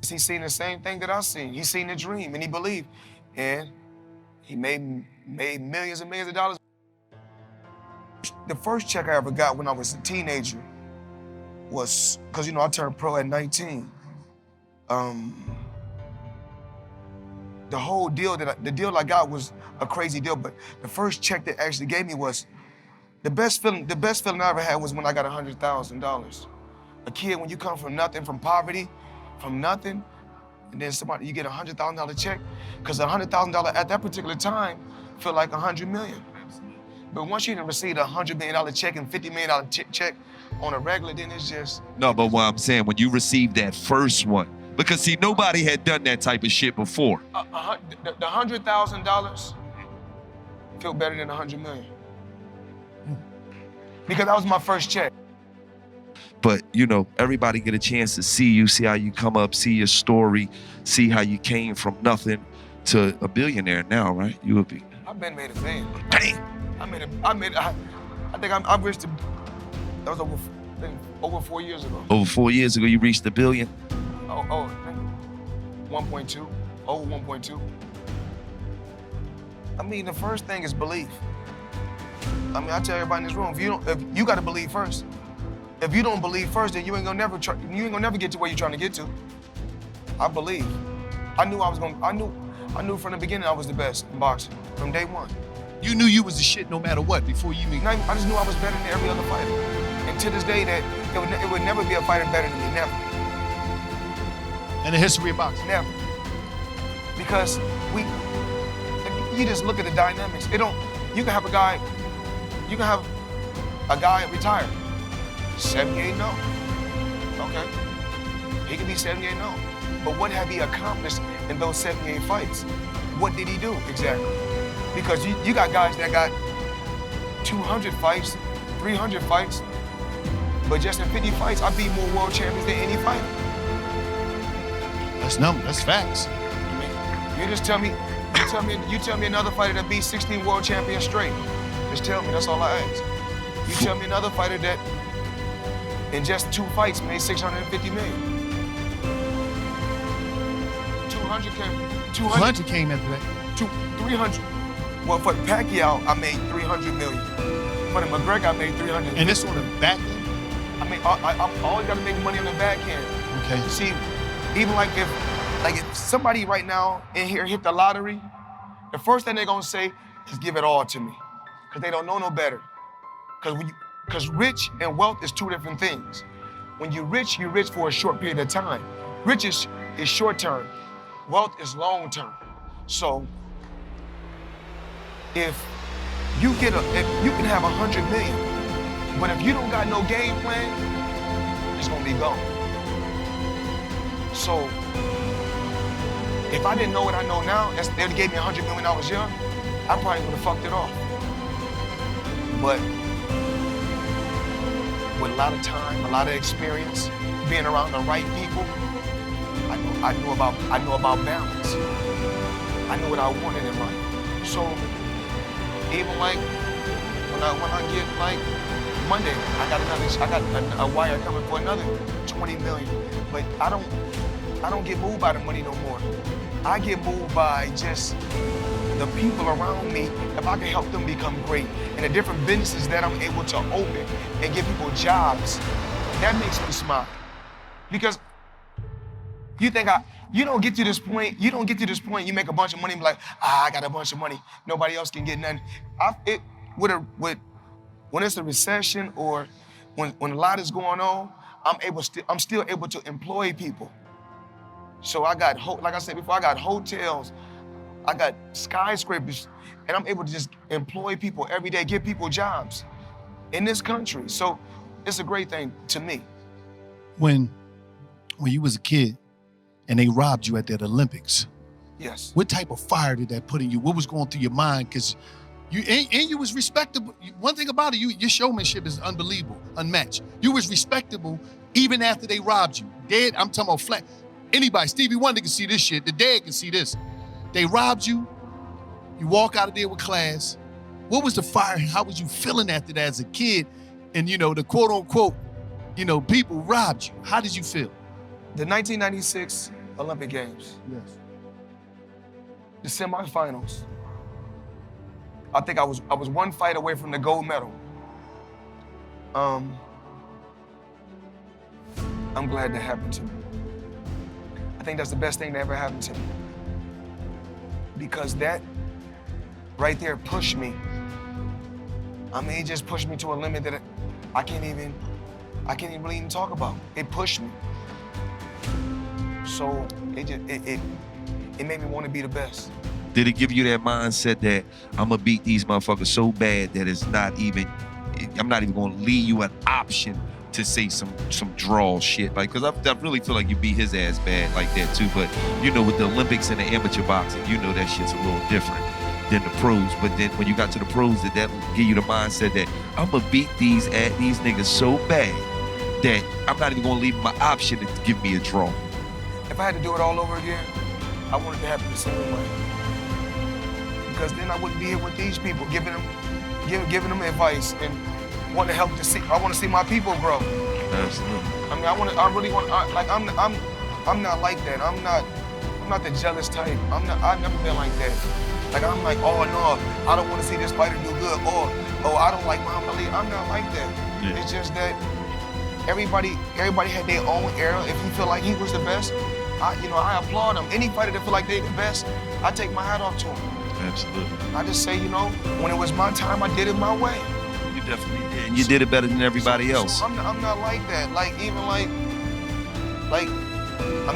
He seen the same thing that I seen. He seen the dream and he believed. And he made millions and millions of dollars. The first check I ever got when I was a teenager was, because I turned pro at 19. The whole deal the deal I got was a crazy deal, but the first check that actually gave me was the best feeling I ever had was when I got $100,000. A kid, when you come from nothing, from poverty, from nothing, and then you get a $100,000 check, because $100,000 at that particular time felt like 100 million. But once you receive a $100 million check and $50 million check on a regular, then it's just... No, but what I'm saying, when you received that first one, because see, nobody had done that type of shit before. The $100,000 felt better than 100 million. Because that was my first check. But, everybody get a chance to see you, see how you come up, see your story, see how you came from nothing to a billionaire now, right? You would be. I've been made a million. Damn. I think I reached that was over 4 years ago. Over 4 years ago, you reached $1 billion? 1.2, over 1.2. The first thing is belief. I tell everybody in this room, if you gotta believe first. If you don't believe first, then you ain't gonna never get to where you're trying to get to. I believe. I knew from the beginning I was the best in boxing, from day one. You knew you was the shit no matter what before you even... I just knew I was better than every other fighter. And to this day, that it would never be a fighter better than me, never. In the history of boxing? Never. Because you just look at the dynamics. You can have a guy retired, 78-0. Okay, he can be 78-0. But what have he accomplished in those 78 fights? What did he do exactly? Because you got guys that got 200 fights, 300 fights, but just in 50 fights, I beat more world champions than any fighter. That's facts. You tell me another fighter that beat 16 world champions straight. Just tell me, that's all I ask. You tell me another fighter that in just 2 fights made $650 million. 200 came after that. 300. Well, for Pacquiao, I made $300 million. For the McGregor, I made $300 million. And this on the back end? I always got to make money on the back end. Okay. See, even if somebody right now in here hit the lottery, the first thing they're gonna say is give it all to me, because they don't know no better. Because rich and wealth is 2 different things. When you're rich for a short period of time. Rich is short term. Wealth is long term. So if you can have 100 million, but if you don't got no game plan, it's gonna be gone. So if I didn't know what I know now, they gave me $100 million when I was young, I probably would have fucked it off. But with a lot of time, a lot of experience, being around the right people, I knew about balance. I knew what I wanted in life. So even when I get Monday, I got a wire coming for another 20 million. But I don't get moved by the money no more. I get moved by just the people around me, if I can help them become great, and the different businesses that I'm able to open and give people jobs, that makes me smile. Because you don't get to this point, you make a bunch of money and be like, I got a bunch of money, nobody else can get nothing. When it's a recession or when a lot is going on, I'm still able to employ people. So like I said before, I got hotels, I got skyscrapers, and I'm able to just employ people every day, give people jobs in this country. So it's a great thing to me. When you was a kid and they robbed you at that Olympics, yes. What type of fire did that put in you? What was going through your mind? Because you was respectable. One thing about it, your showmanship is unbelievable, unmatched. You was respectable even after they robbed you. Dead, I'm talking about flat. Anybody, Stevie Wonder can see this shit. The dead can see this. They robbed you. You walk out of there with class. What was the fire? How was you feeling after that as a kid? And the quote unquote, people robbed you. How did you feel? The 1996 Olympic Games. Yes. The semifinals. I think I was one fight away from the gold medal. I'm glad that happened to me. I think that's the best thing that ever happened to me. Because that right there pushed me. I mean, it just pushed me to a limit that I can't even really even talk about. It pushed me. So it made me want to be the best. Did it give you that mindset that I'm gonna beat these motherfuckers so bad that I'm not even gonna leave you an option to say some draw shit? Like, cause I really feel like you beat his ass bad like that too. But you know, with the Olympics and the amateur boxing, you know that shit's a little different than the pros. But then when you got to the pros, did that give you the mindset that I'm gonna beat these niggas so bad that I'm not even gonna leave them an option to give me a draw? If I had to do it all over again, I wanted to happen the same way. Because then I wouldn't be here with these people, giving them advice and want to help I want to see my people grow. Absolutely. I mean, I'm not like that. I'm not the jealous type. I've never been like that. Like, I'm like, oh no, I don't want to see this fighter do good. Oh, I don't like Muhammad Ali. I'm not like that. Yeah. It's just that everybody had their own era. If he feel like he was the best, I applaud him. Any fighter that feel like they the best, I take my hat off to him. Absolutely. I just say, when it was my time, I did it my way. You definitely did. And you did it better than everybody else. So I'm not like that. Like, even I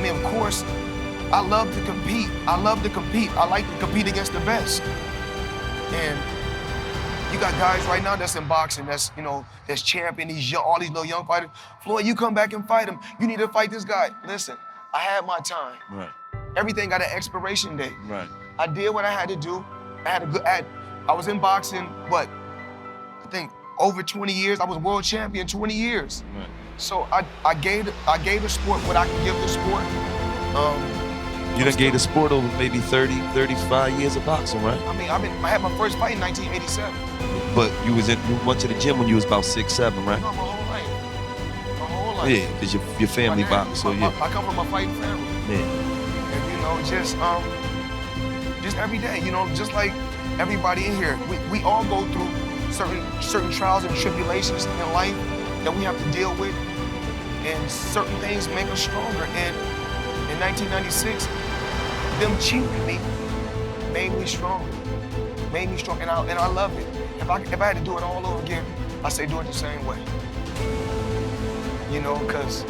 mean, of course, I love to compete. I like to compete against the best. And you got guys right now that's in boxing, that's champion, all these little young fighters. Floyd, you come back and fight him. You need to fight this guy. Listen, I had my time. Right. Everything got an expiration date. Right. I did what I had to do. I was in boxing, I think over 20 years. I was world champion 20 years. Right. So I gave the sport what I can give the sport. You done gave the sport over maybe 30, 35 years of boxing, right? I mean, I had my first fight in 1987. But you went to the gym when you was about 6, 7, right? No, my whole life. My whole life. Yeah, because your family boxed, so yeah. I come from a fighting family. Yeah. And just every day, just like everybody in here, we all go through certain trials and tribulations in life that we have to deal with, and certain things make us stronger. And in 1996, them cheating me made me strong. And I love it. If I had to do it all over again, I say do it the same way. Because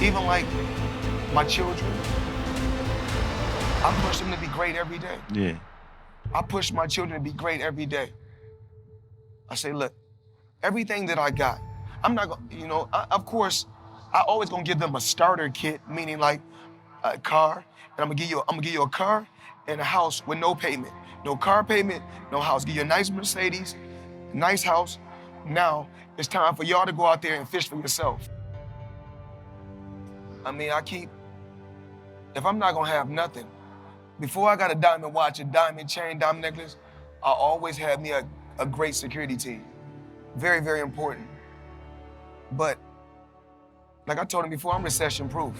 even like my children, I push them to be great every day. Yeah. I push my children to be great every day. I say, look, everything that I got, I'm not gonna, of course, I always gonna give them a starter kit, meaning like a car, and I'm gonna give you a car and a house with no payment. No car payment, no house. Give you a nice Mercedes, nice house. Now, it's time for y'all to go out there and fish for yourself. I mean, if I'm not gonna have nothing, before I got a diamond watch, a diamond chain, diamond necklace, I always had me a great security team. Very, very important. But like I told him before, I'm recession proof.